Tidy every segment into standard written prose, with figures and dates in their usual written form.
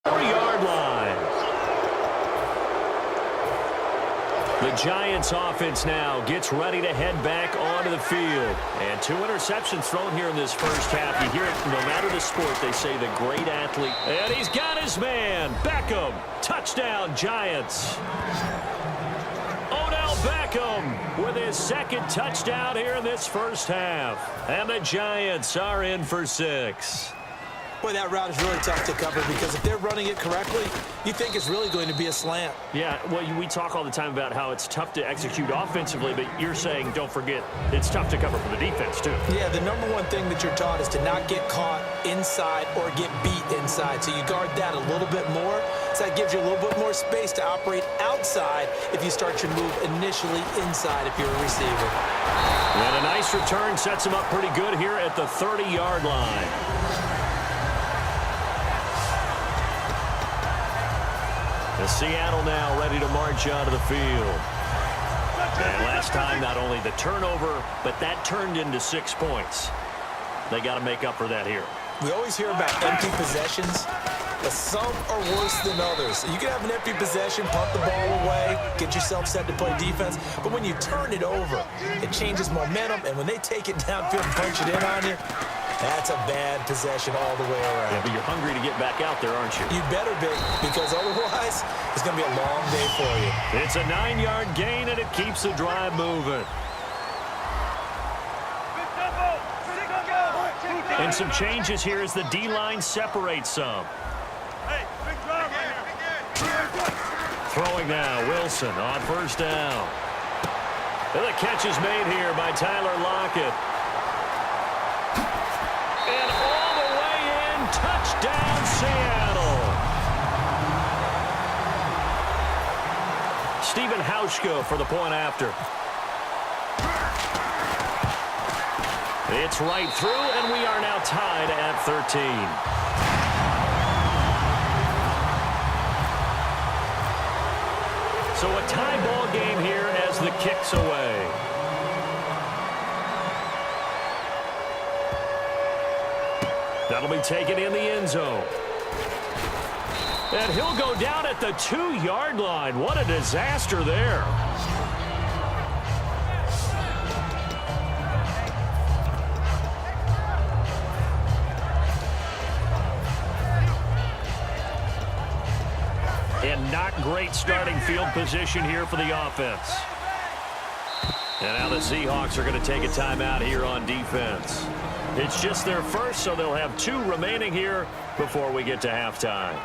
4-yard line. The Giants offense now gets ready to head back onto the field. And 2 interceptions thrown here in this first half. You hear it no matter the sport, they say the great athlete. And he's got his man, Beckham. Touchdown, Giants. Odell Beckham with his second touchdown here in this first half. And the Giants are in for 6. Boy, that route is really tough to cover because if they're running it correctly, you think it's really going to be a slant. Yeah, well, we talk all the time about how it's tough to execute offensively, but you're saying, don't forget, it's tough to cover for the defense, too. Yeah, the number one thing that you're taught is to not get caught inside or get beat inside. So you guard that a little bit more. So that gives you a little bit more space to operate outside if you start your move initially inside if you're a receiver. And a nice return sets him up pretty good here at the 30-yard line. Seattle now ready to march out of the field. And last time, not only the turnover, but that turned into 6 points. They got to make up for that here. We always hear about empty possessions, but some are worse than others. You can have an empty possession, punt the ball away, get yourself set to play defense, but when you turn it over, it changes momentum, and when they take it downfield and punch it in on you, that's a bad possession all the way around. Yeah, but you're hungry to get back out there, aren't you? You better be, because otherwise, it's going to be a long day for you. It's a 9-yard gain, and it keeps the drive moving. And some changes here as the D-line separates some. Throwing now, Wilson on first down. And the catch is made here by Tyler Lockett. And all the way in, touchdown Seattle. Stephen Hauschka for the point after. It's right through, and we are now tied at 13. So a tie ball game here as the kick's away. That'll be taken in the end zone. And he'll go down at the 2-yard line. What a disaster there. And not great starting field position here for the offense. And now the Seahawks are going to take a timeout here on defense. It's just their first, so they'll have 2 remaining here before we get to halftime.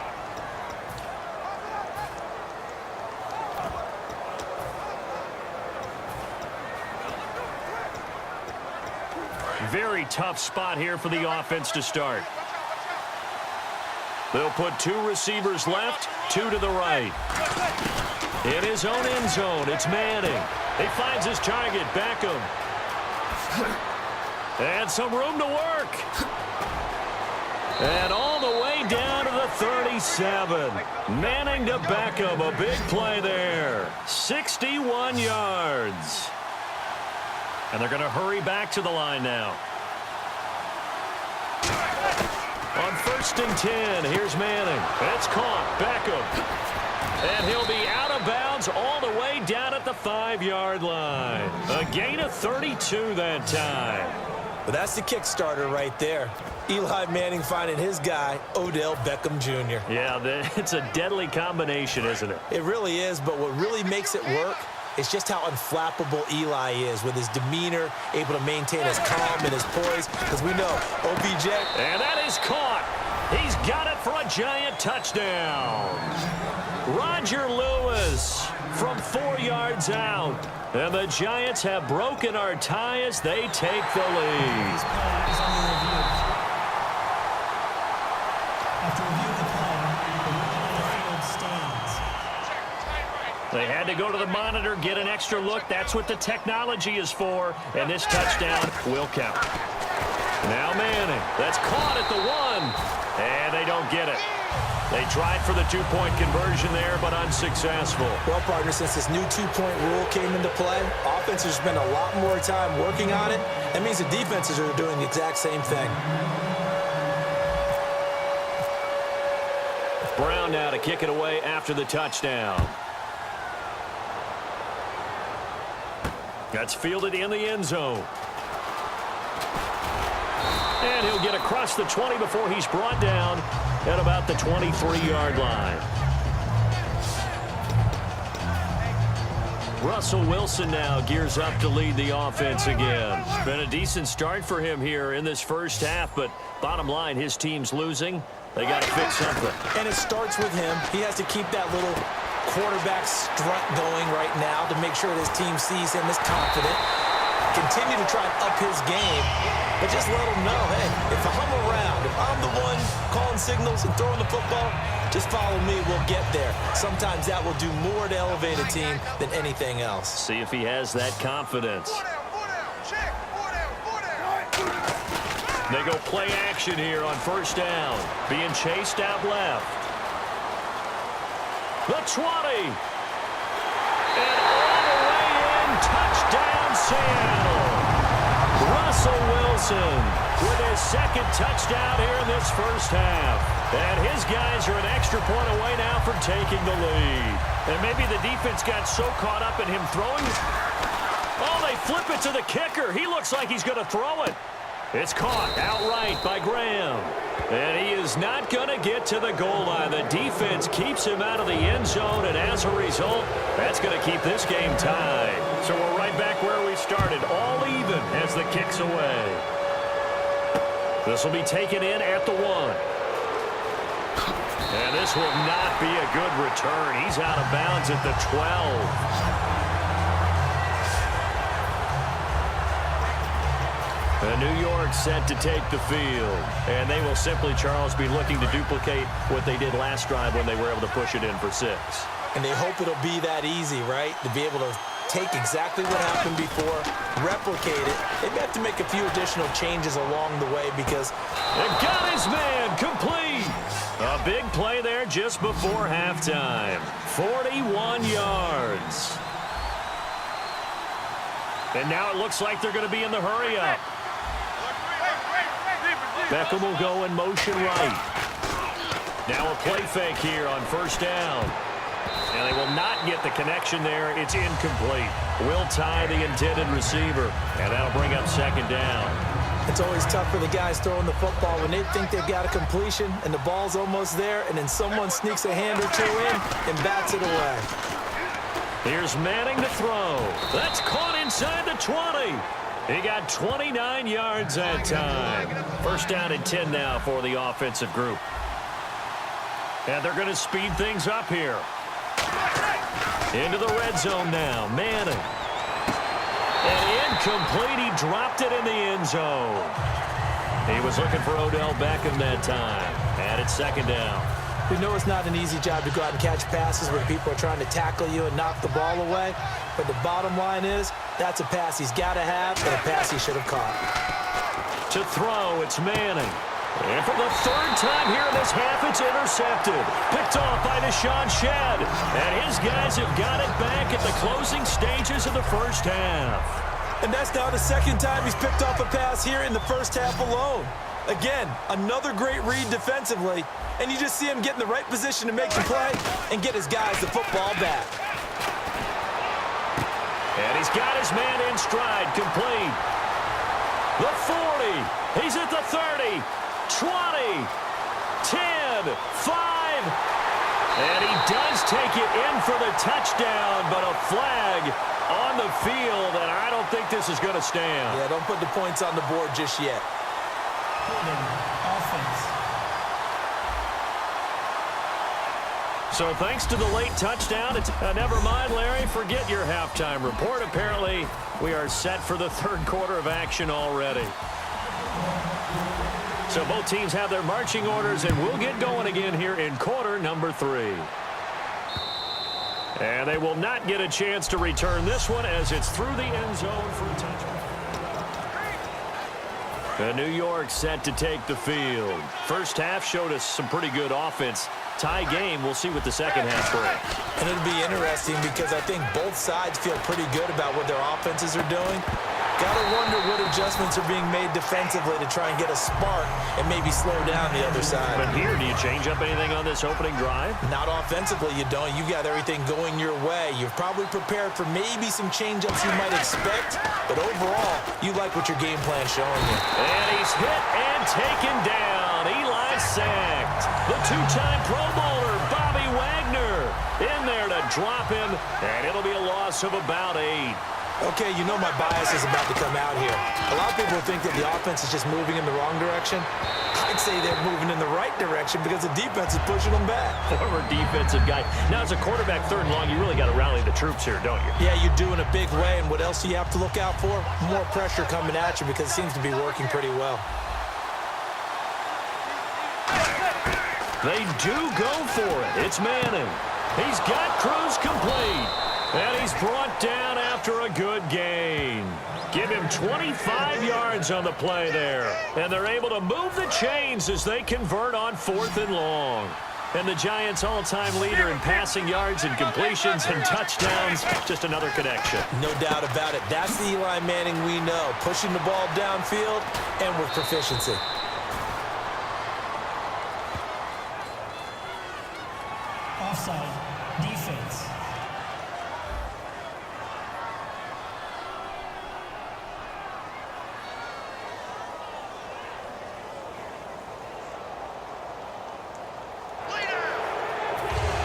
Very tough spot here for the offense to start. They'll put 2 receivers left, 2 to the right. In his own end zone, it's Manning. He finds his target, Beckham. And some room to work. And all the way down to the 37. Manning to Beckham, a big play there. 61 yards. And they're going to hurry back to the line now. On 1st and 10, here's Manning. It's caught, Beckham. And he'll be out of bounds all the way down at the 5-yard line. A gain of 32 that time. But that's the kickstarter right there. Eli Manning finding his guy, Odell Beckham Jr. Yeah, it's a deadly combination, isn't it? It really is, but what really makes it work is just how unflappable Eli is with his demeanor, able to maintain his calm and his poise, because we know OBJ. And that is caught. He's got it for a giant touchdown. Roger Lewis from 4 yards out. And the Giants have broken our tie as they take the lead. After reviewing the play, the field stands. They had to go to the monitor, get an extra look. That's what the technology is for. And this touchdown will count. Now Manning. That's caught at the 1. And they don't get it. They tried for the 2-point conversion there, but unsuccessful. Well, partner, since this new 2-point rule came into play, offenses spend a lot more time working on it. That means the defenses are doing the exact same thing. Brown now to kick it away after the touchdown. That's fielded in the end zone. And he'll get across the 20 before he's brought down at about the 23-yard line. Russell Wilson now gears up to lead the offense again. Been a decent start for him here in this first half, but bottom line, his team's losing. They got to fix something. And it starts with him. He has to keep that little quarterback strut going right now to make sure that his team sees him as confident. Continue to try and up his game, but just let him know, hey, if I'm around, if I'm the one calling signals and throwing the football, just follow me, we'll get there. Sometimes that will do more to elevate a team than anything else. See if he has that confidence. They go play action here on first down. Being chased out left. The 20. And all the way in, touchdown Seattle. Russell Wilson with his second touchdown here in this first half. And his guys are an extra point away now from taking the lead. And maybe the defense got so caught up in him throwing. Oh, they flip it to the kicker. He looks like he's going to throw it. It's caught outright by Graham. And he is not going to get to the goal line. The defense keeps him out of the end zone, and as a result, that's going to keep this game tied. So we're right back where we started, all even as the kick's away. This will be taken in at the 1. And this will not be a good return. He's out of bounds at the 12. And New York set to take the field. And they will simply, Charles, be looking to duplicate what they did last drive when they were able to push it in for 6. And they hope it'll be that easy, right? To be able to take exactly what happened before, replicate it. They may have to make a few additional changes along the way because... They got his man complete. A big play there just before halftime. 41 yards. And now it looks like they're going to be in the hurry-up. Beckham will go in motion right. Now a play fake here on first down. And they will not get the connection there. It's incomplete. Will tie the intended receiver. And that'll bring up second down. It's always tough for the guys throwing the football when they think they've got a completion and the ball's almost there, and then someone sneaks a hand or two in and bats it away. Here's Manning to throw. That's caught inside the 20. He got 29 yards that time. First down and 10 now for the offensive group. And they're going to speed things up here. Into the red zone now. Manning. And incomplete. He dropped it in the end zone. He was looking for Odell Beckham that time. And it's second down. We know it's not an easy job to go out and catch passes where people are trying to tackle you and knock the ball away. But the bottom line is, that's a pass he's got to have and a pass he should have caught. To throw, it's Manning. And for the third time here in this half, it's intercepted. Picked off by Deshaun Shedd. And his guys have got it back at the closing stages of the first half. And that's now the second time he's picked off a pass here in the first half alone. Again, another great read defensively. And you just see him get in the right position to make the play and get his guys the football back. And he's got his man in stride, complete. The 40. He's at the 30. 20. 10. 5. And he does take it in for the touchdown, but a flag on the field, and I don't think this is going to stand. Yeah, don't put the points on the board just yet. Offense. So thanks to the late touchdown, it's never mind, Larry. Forget your halftime report. Apparently, we are set for the third quarter of action already. So both teams have their marching orders, and we'll get going again here in quarter number 3. And they will not get a chance to return this one as it's through the end zone for a touchdown. And New York set to take the field. First half showed us some pretty good offense. Tie game, we'll see what the second half brings. And it'll be interesting because I think both sides feel pretty good about what their offenses are doing. Gotta wonder what adjustments are being made defensively to try and get a spark and maybe slow down the other side. But here, do you change up anything on this opening drive? Not offensively, you don't. You've got everything going your way. You've probably prepared for maybe some change-ups you might expect, but overall, you like what your game plan's showing you. And he's hit and taken down. Eli sacked. The two-time Pro Bowler, Bobby Wagner, in there to drop him, and it'll be a loss of about 8. Okay, you know my bias is about to come out here. A lot of people think that the offense is just moving in the wrong direction. I'd say they're moving in the right direction because the defense is pushing them back. Former defensive guy. Now, as a quarterback, 3rd and long, you really got to rally the troops here, don't you? Yeah, you do in a big way, and what else do you have to look out for? More pressure coming at you because it seems to be working pretty well. They do go for it. It's Manning. He's got Cruz complete. And he's brought down after a good gain. Give him 25 yards on the play there. And they're able to move the chains as they convert on 4th and long. And the Giants' all-time leader in passing yards and completions and touchdowns, just another connection. No doubt about it. That's the Eli Manning we know. Pushing the ball downfield and with proficiency. Offside. Defense.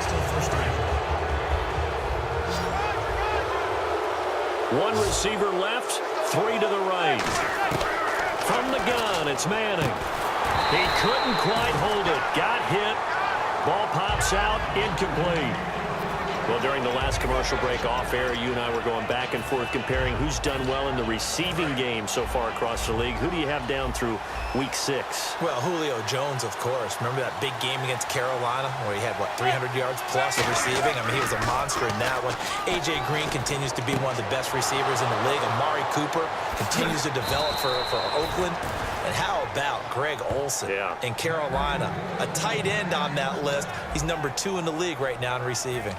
Still first down. One receiver left, 3 to the right. From the gun, it's Manning. He couldn't quite hold it. Got hit. Ball pops out, incomplete. Well, during the last commercial break off air, you and I were going back and forth comparing who's done well in the receiving game so far across the league. Who do you have down through week 6? Well, Julio Jones, of course. Remember that big game against Carolina where he had, 300 yards plus of receiving? I mean, he was a monster in that one. A.J. Green continues to be one of the best receivers in the league. Amari Cooper continues to develop for Oakland. And how about Greg Olsen in Carolina? A tight end on that list. He's number 2 in the league right now in receiving.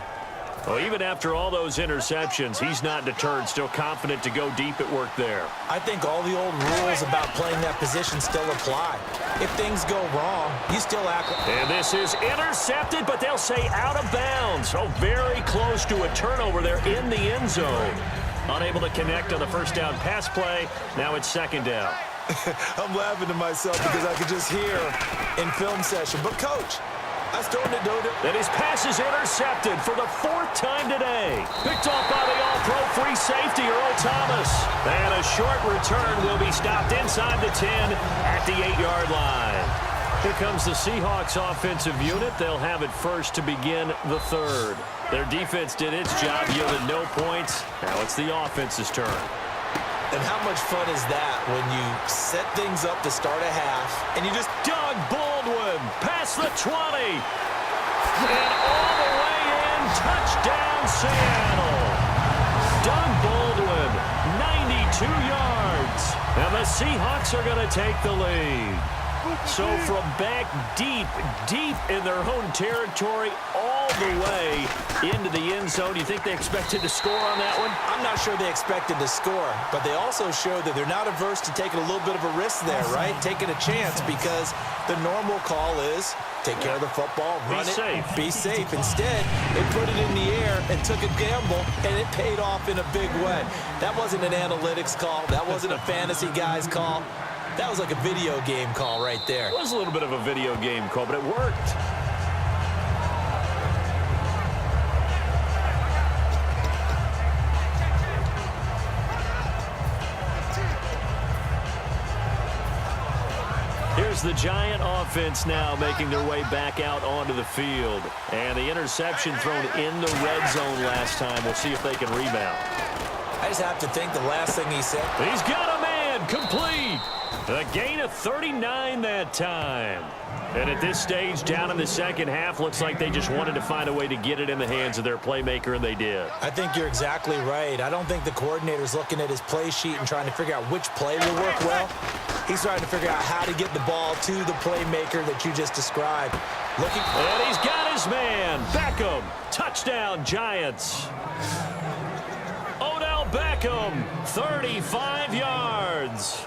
Well, even after all those interceptions, he's not deterred, still confident to go deep at work there. I think all the old rules about playing that position still apply. If things go wrong, you still act like... And this is intercepted, but they'll say out of bounds. Oh, very close to a turnover there in the end zone. Unable to connect on the first down pass play. Now it's 2nd down. I'm laughing to myself because I could just hear in film session. But, Coach, I started to do it. And his pass is intercepted for the 4th time today. Picked off by the all-pro free safety, Earl Thomas. And a short return will be stopped inside the 10 at the 8-yard line. Here comes the Seahawks offensive unit. They'll have it first to begin the 3rd. Their defense did its job, yielded no points. Now it's the offense's turn. And how much fun is that when you set things up to start a half and you just... Doug Baldwin past the 20. And all the way in, touchdown Seattle. Doug Baldwin, 92 yards. And the Seahawks are going to take the lead. So from back deep in their own territory, all the way into the end zone, do you think they expected to score on that one? I'm not sure they expected to score, but they also showed that they're not averse to taking a little bit of a risk there, right? Taking a chance because the normal call is take care of the football, run it, be safe. Instead, they put it in the air and took a gamble, and it paid off in a big way. That wasn't an analytics call. That wasn't a fantasy guy's call. That was like a video game call right there. It was a little bit of a video game call, but it worked. Here's the Giant offense now making their way back out onto the field. And the interception thrown in the red zone last time. We'll see if they can rebound. I just have to think the last thing he said. He's got a man complete. A gain of 39 that time. And at this stage, down in the second half, looks like they just wanted to find a way to get it in the hands of their playmaker, and they did. I think you're exactly right. I don't think the coordinator's looking at his play sheet and trying to figure out which play will work well. He's trying to figure out how to get the ball to the playmaker that you just described. And he's got his man. Beckham. Touchdown, Giants. Odell Beckham. Beckham, 35 yards.